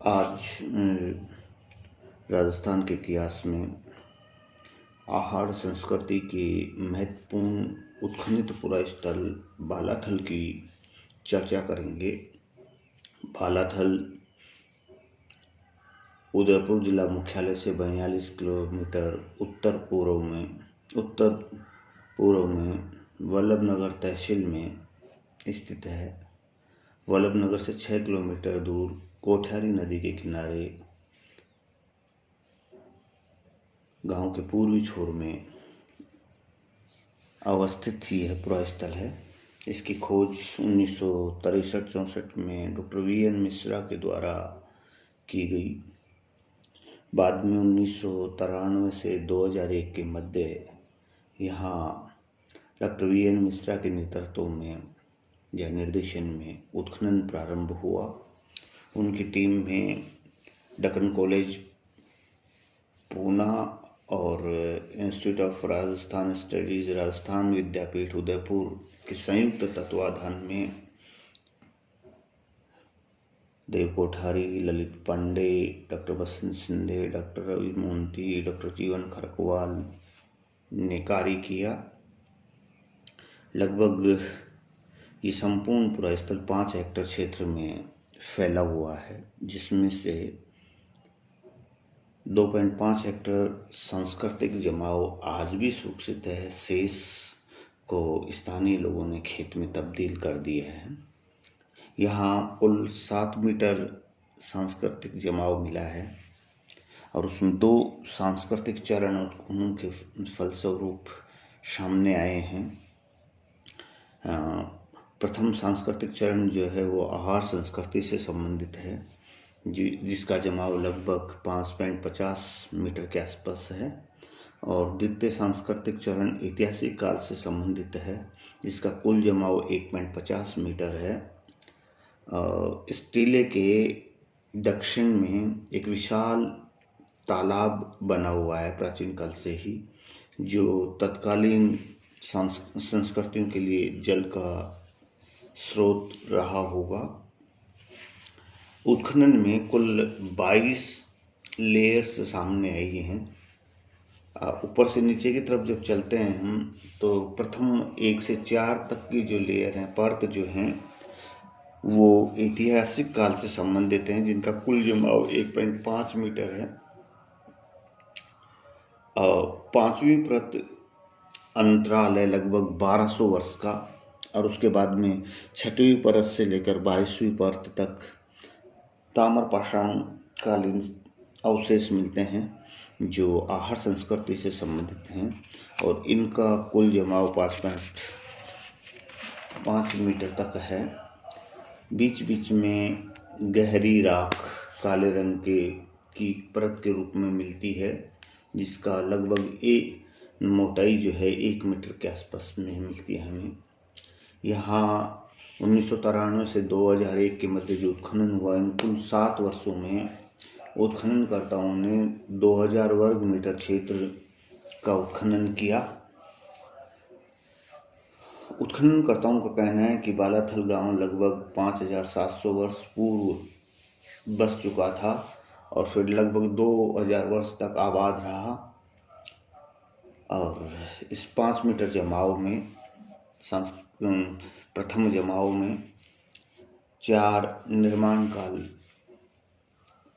आज राजस्थान के इतिहास में आहार संस्कृति की महत्वपूर्ण उत्खनन पुरास्थल बालाथल की चर्चा करेंगे। बालाथल उदयपुर जिला मुख्यालय से 42 किलोमीटर उत्तर पूर्व में वल्लभनगर तहसील में स्थित है। वल्लभनगर से 6 किलोमीटर दूर कोठियारी नदी के किनारे गांव के पूर्वी छोर में अवस्थित ही यह पुरास्थल है। इसकी खोज 1963-64 में डॉक्टर वी.एन. मिश्रा के द्वारा की गई। बाद में 1993 से 2001 के मध्य यहाँ डॉक्टर वी.एन. मिश्रा के नेतृत्व में या निर्देशन में उत्खनन प्रारंभ हुआ। उनकी टीम में दक्कन कॉलेज पूना और institute of Rajasthan studies Rajasthan Vidyapeeth Udaipur के संयुक्त तत्वाधान में Dev Kothari, Lalit Pande, doctor Basant Shinde, doctor Ravi Mohanty, doctor Jeevan Kharakwal ने कार्य किया। लगभग ये संपूर्ण पुरास्थल 5 हेक्टेयर क्षेत्र में फैला हुआ है, जिसमें से 2.5 हेक्टेयर सांस्कृतिक जमाव आज भी सुरक्षित है। शेष को स्थानीय लोगों ने खेत में तब्दील कर दिया है। यहाँ कुल 7 मीटर सांस्कृतिक जमाव मिला है और उसमें 2 सांस्कृतिक चरण उत्खनन के फलस्वरूप सामने आए हैं। प्रथम सांस्कृतिक चरण जो है वो आहार संस्कृति से संबंधित है, जिसका जमाव लगभग 5.50 मीटर के आसपास है। और द्वितीय सांस्कृतिक चरण ऐतिहासिक काल से संबंधित है, जिसका कुल जमाव 1.50 मीटर है। इस टीले के दक्षिण में एक विशाल तालाब बना हुआ है प्राचीन काल से ही, जो तत्कालीन संस्कृतियों के लिए जल का स्रोत रहा होगा। उत्खनन में कुल 22 लेयर्स सामने आई हैं। ऊपर से नीचे की तरफ जब चलते हैं हम, तो प्रथम 1 से 4 तक की जो लेयर हैं, परत जो हैं, वो ऐतिहासिक काल से संबंधित हैं, जिनका कुल जमाव 1.5 मीटर है। 5वीं परत अंतराल है लगभग 1200 वर्ष का, और उसके बाद में 6वीं परत से लेकर 22वीं परत तक ताम्रपाषाण कालीन अवशेष मिलते हैं, जो आहार संस्कृति से संबंधित हैं, और इनका कुल जमाव 5.5 मीटर तक है। बीच बीच में गहरी राख काले रंग की परत के रूप में मिलती है, जिसका लगभग मोटाई जो है 1 मीटर के आसपास में मिलती है हमें। यहाँ 1993 से 2001 के मध्य जो उत्खनन हुआ, इन कुल 7 वर्षों में उत्खननकर्ताओं ने 2000 वर्ग मीटर क्षेत्र का उत्खनन किया। उत्खननकर्ताओं का कहना है कि बालाथल गांव लगभग 5700 वर्ष पूर्व बस चुका था और फिर लगभग 2000 वर्ष तक आबाद रहा। और इस 5 मीटर जमाव में प्रथम जमाव में 4 निर्माण काल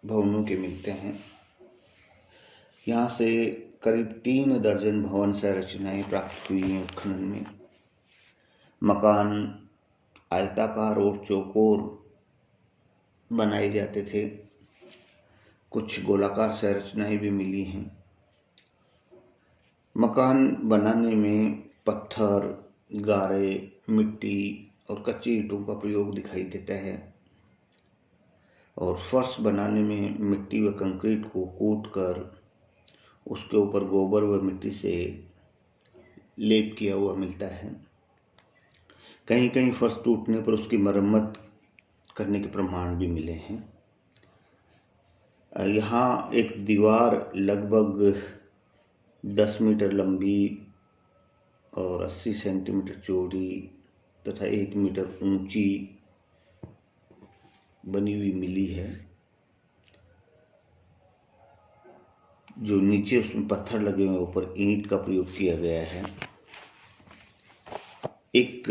भवनों के मिलते हैं। यहाँ से करीब 3 दर्जन भवन संरचनाएं प्राप्त हुई हैं उत्खनन में। मकान आयताकार और चौकोर बनाए जाते थे। कुछ गोलाकार संरचनाएं भी मिली हैं। मकान बनाने में पत्थर, गारे, मिट्टी और कच्ची ईंटों का प्रयोग दिखाई देता है, और फर्श बनाने में मिट्टी व कंक्रीट को कूटकर उसके ऊपर गोबर व मिट्टी से लेप किया हुआ मिलता है। कहीं कहीं फर्श टूटने पर उसकी मरम्मत करने के प्रमाण भी मिले हैं। यहाँ एक दीवार लगभग 10 मीटर लंबी और 80 सेंटीमीटर चौड़ी तथा 1 मीटर ऊंची बनी हुई मिली है। जो नीचे उसमें पत्थर लगे हुए, ऊपर ईंट का प्रयोग किया गया है। एक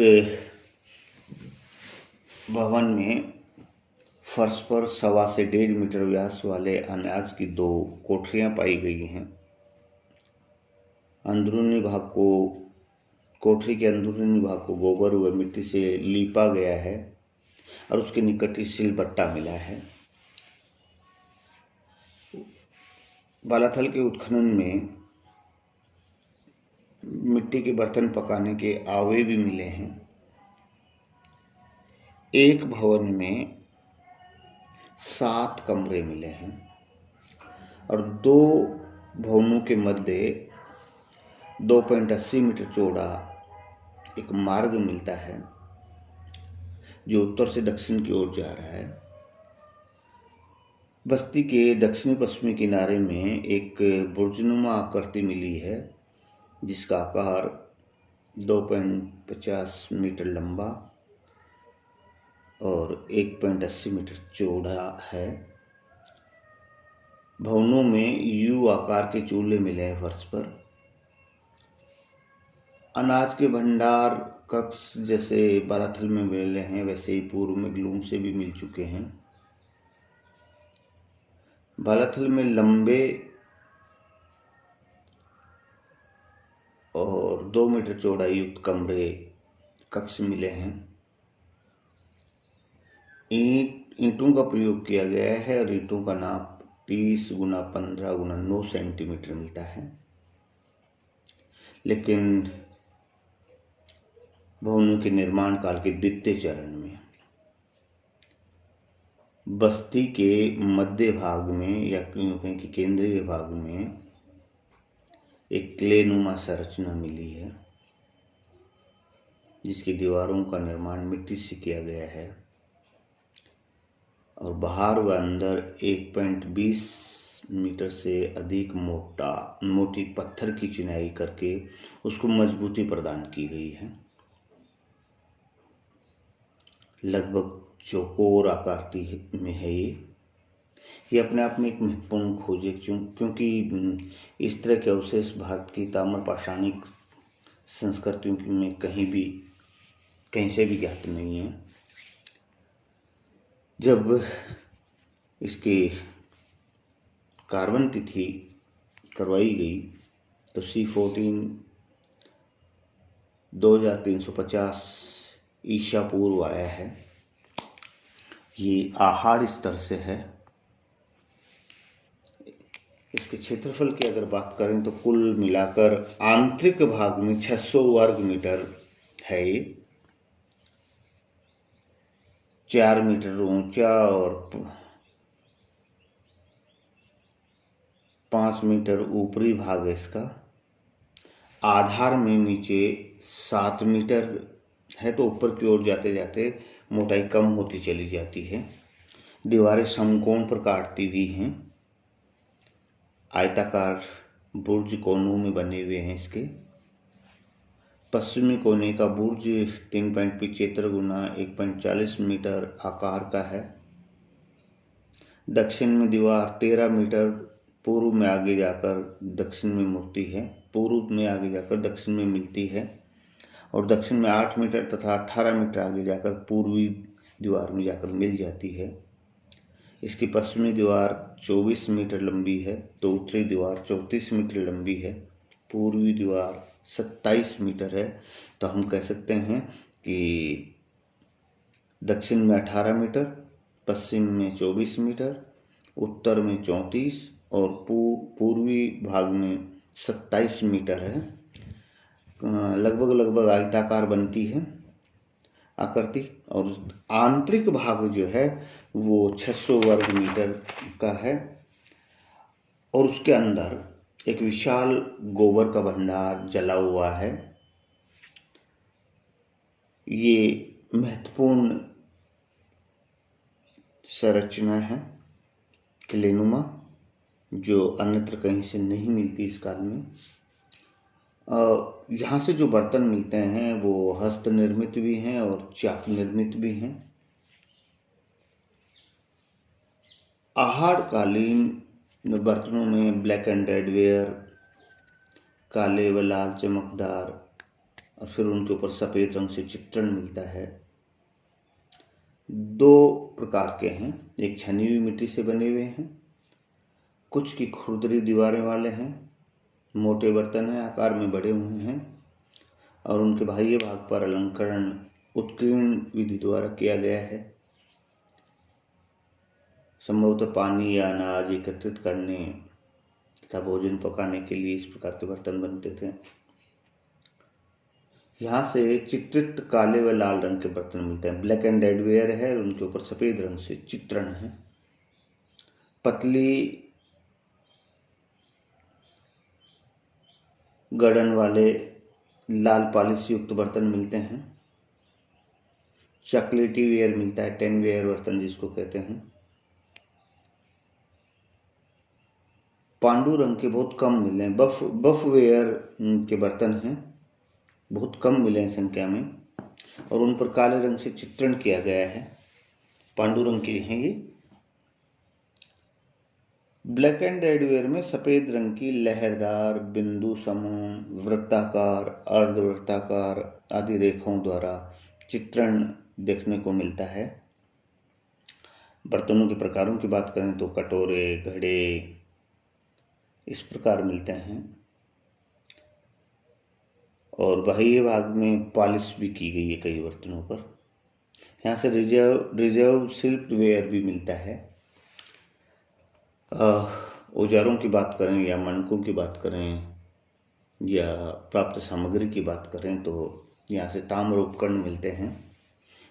भवन में फर्श पर 1.25 से 1.5 मीटर व्यास वाले अनाज की 2 कोठरियां पाई गई हैं। कोठरी के अंदरूनी भाग को गोबर व मिट्टी से लीपा गया है और उसके निकट ही सिलबट्टा मिला है। बालाथल के उत्खनन में मिट्टी के बर्तन पकाने के आवे भी मिले हैं। एक भवन में 7 कमरे मिले हैं और 2 भवनों के मध्य 2.80 मीटर चौड़ा एक मार्ग मिलता है जो उत्तर से दक्षिण की ओर जा रहा है। बस्ती के दक्षिणी पश्चिमी किनारे में एक बुर्जनुमा आकृति मिली है जिसका आकार 2.50 मीटर लंबा और 1.80 मीटर चौड़ा है। भवनों में यू आकार के चूल्हे मिले हैं फर्श पर। अनाज के भंडार कक्ष जैसे बालाथल में मिले हैं वैसे ही पूर्व में ग्लूम से भी मिल चुके हैं। बालाथल में लंबे और 2 मीटर चौड़ाई युक्त कमरे कक्ष मिले हैं। ईंटों का प्रयोग किया गया है और ईंटों का नाप 30 × 15 × 9 सेंटीमीटर मिलता है। लेकिन भवनों के निर्माण काल के द्वितीय चरण में बस्ती के मध्य भाग में या यूँ कहें कि केंद्रीय भाग में एक क्लेनुमा संरचना मिली है जिसकी दीवारों का निर्माण मिट्टी से किया गया है और बाहर व अंदर 1.20 मीटर से अधिक मोटी पत्थर की चिनाई करके उसको मजबूती प्रदान की गई है। लगभग चौकोर आकृति में है ये अपने आप में एक महत्वपूर्ण खोज है क्योंकि इस तरह के अवशेष भारत की ताम्र पाषाणिक संस्कृतियों में कहीं से भी ज्ञात नहीं है। जब इसकी कार्बन तिथि करवाई गई तो C14 2350 ईसा पूर्व आया है। ये आहार स्तर से है। इसके क्षेत्रफल की अगर बात करें तो कुल मिलाकर आंतरिक भाग में 600 वर्ग मीटर है। ये 4 मीटर ऊंचा और 5 मीटर ऊपरी भाग है इसका। आधार में नीचे 7 मीटर है तो ऊपर की ओर जाते जाते मोटाई कम होती चली जाती है। दीवारें समकोण पर काटती भी हैं। आयताकार बुर्ज कोनों में बने हुए हैं इसके। पश्चिमी कोने का बुर्ज 3.75 × 1.40 मीटर आकार का है। दक्षिण में दीवार 13 मीटर पूर्व में आगे जाकर दक्षिण में मुड़ती है, पूर्व में आगे जाकर दक्षिण में मिलती है और दक्षिण में 8 मीटर तथा 18 मीटर आगे जाकर पूर्वी दीवार में जाकर मिल जाती है। इसकी पश्चिमी दीवार 24 मीटर लंबी है तो उत्तरी दीवार 34 मीटर लंबी है, पूर्वी दीवार 27 मीटर है। तो हम कह सकते हैं कि दक्षिण में 18 मीटर, पश्चिम में 24 मीटर, उत्तर में 34 और पूर्वी भाग में 27 मीटर है। लगभग आयताकार बनती है आकृति और आंतरिक भाग जो है वो 600 वर्ग मीटर का है और उसके अंदर एक विशाल गोबर का भंडार जला हुआ है। ये महत्वपूर्ण संरचना है क्लेनुमा जो अन्यत्र कहीं से नहीं मिलती इस काल में। यहाँ से जो बर्तन मिलते हैं वो हस्त निर्मित भी हैं और चाक निर्मित भी हैं। आहार कालीन बर्तनों में ब्लैक एंड रेड वेयर, काले व लाल चमकदार, और फिर उनके ऊपर सफ़ेद रंग से चित्रण मिलता है। दो प्रकार के हैं, एक छनी हुई मिट्टी से बने हुए हैं, कुछ की खुरदरी दीवारें वाले हैं, मोटे बर्तन हैं, आकार में बड़े हुए हैं, और उनके बाह्य भाग पर अलंकरण उत्कीर्ण विधि द्वारा किया गया है। संभवतः पानी या अनाज एकत्रित करने तथा भोजन पकाने के लिए इस प्रकार के बर्तन बनते थे। यहाँ से चित्रित काले व लाल रंग के बर्तन मिलते हैं। ब्लैक एंड रेड वेयर है, उनके ऊपर सफ़ेद रंग से चित्रण है। पतली गड़न वाले लाल पॉलिश युक्त बर्तन मिलते हैं। चॉकलेटी वेयर मिलता है, टेन वेयर बर्तन जिसको कहते हैं। पांडु रंग के बहुत कम मिले हैं। बफ वेयर के बर्तन हैं, बहुत कम मिले हैं संख्या में, और उन पर काले रंग से चित्रण किया गया है। पांडु रंग के हैं ये। ब्लैक एंड रेड वेयर में सफ़ेद रंग की लहरदार, बिंदु समूह, वृत्ताकार, अर्धवृत्ताकार आदि रेखाओं द्वारा चित्रण देखने को मिलता है। बर्तनों के प्रकारों की बात करें तो कटोरे, घड़े इस प्रकार मिलते हैं, और बाह्य भाग में पॉलिश भी की गई है कई बर्तनों पर। यहाँ से रिजर्व शिल्प वेयर भी मिलता है। औजारों की बात करें या मानकों की बात करें या प्राप्त सामग्री की बात करें तो यहाँ से ताम्र उपकरण मिलते हैं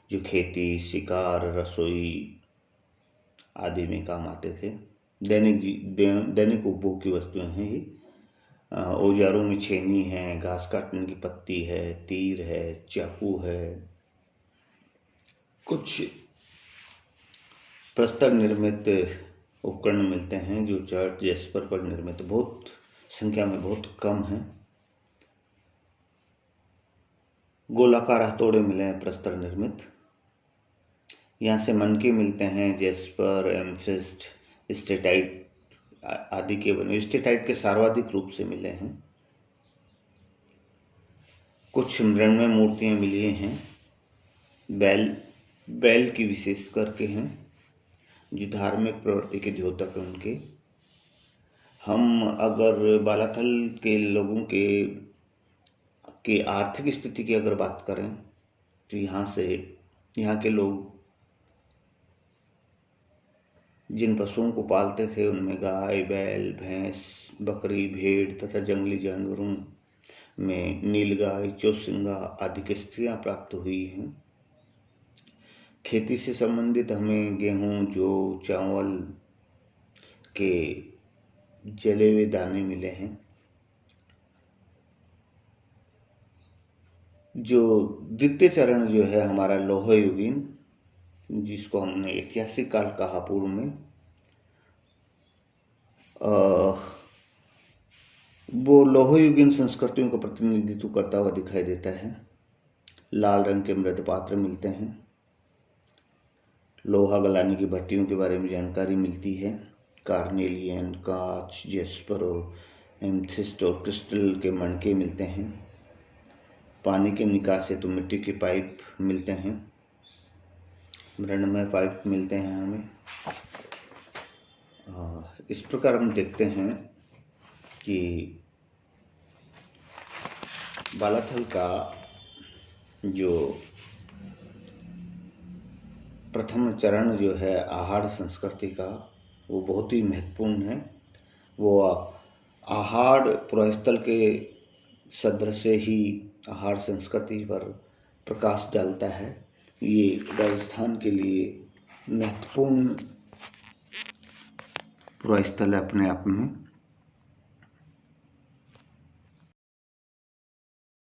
जो खेती, शिकार, रसोई आदि में काम आते थे। दैनिक उपभोग की वस्तुएं हैं ये। औजारों में छेनी है, घास काटने की पत्ती है, तीर है, चाकू है, कुछ प्रस्तर निर्मित उपकरण मिलते हैं जो चर्च जेस्पर पर निर्मित बहुत संख्या में बहुत कम हैं। गोलाकार हथौड़े मिले हैं प्रस्तर निर्मित। यहाँ से मनके मिलते हैं, जेस्पर, एम्फिस्ट, स्टेटाइट आदि के बने। स्टेटाइट के सर्वाधिक रूप से मिले हैं। कुछ मृण्मय मूर्तियाँ मिली हैं, बैल की विशेष करके हैं जो धार्मिक प्रवृत्ति के द्योतक हैं उनके। हम अगर बालाथल के लोगों के आर्थिक स्थिति की अगर बात करें तो यहाँ के लोग जिन पशुओं को पालते थे उनमें गाय, बैल, भैंस, बकरी, भेड़ तथा जंगली जानवरों में नीलगाय, चौसिंगा आदि की स्त्रियाँ प्राप्त हुई हैं। खेती से संबंधित हमें गेहूँ, जौ, चावल के जले हुए दाने मिले हैं। जो द्वितीय चरण जो है हमारा लौह युगीन, जिसको हमने ऐतिहासिक काल कहा पूर्व में, वो लौह युगीन संस्कृतियों का प्रतिनिधित्व करता हुआ दिखाई देता है। लाल रंग के मृद पात्र मिलते हैं। लोहा गलाने की भट्टियों के बारे में जानकारी मिलती है। कार्नेलियन, कांच, जेस्पर और एमेथिस्ट और क्रिस्टल के मणके मिलते हैं। पानी के निकास से तो मिट्टी के पाइप मिलते हैं, मृण्मय पाइप मिलते हैं हमें। इस प्रकार हम देखते हैं कि बालाथल का जो प्रथम चरण जो है आहार संस्कृति का, वो बहुत ही महत्वपूर्ण है। वो आहार पुरास्थल के सदृश से ही आहार संस्कृति पर प्रकाश डालता है। ये राजस्थान के लिए महत्वपूर्ण पुरास्थल है अपने आप में।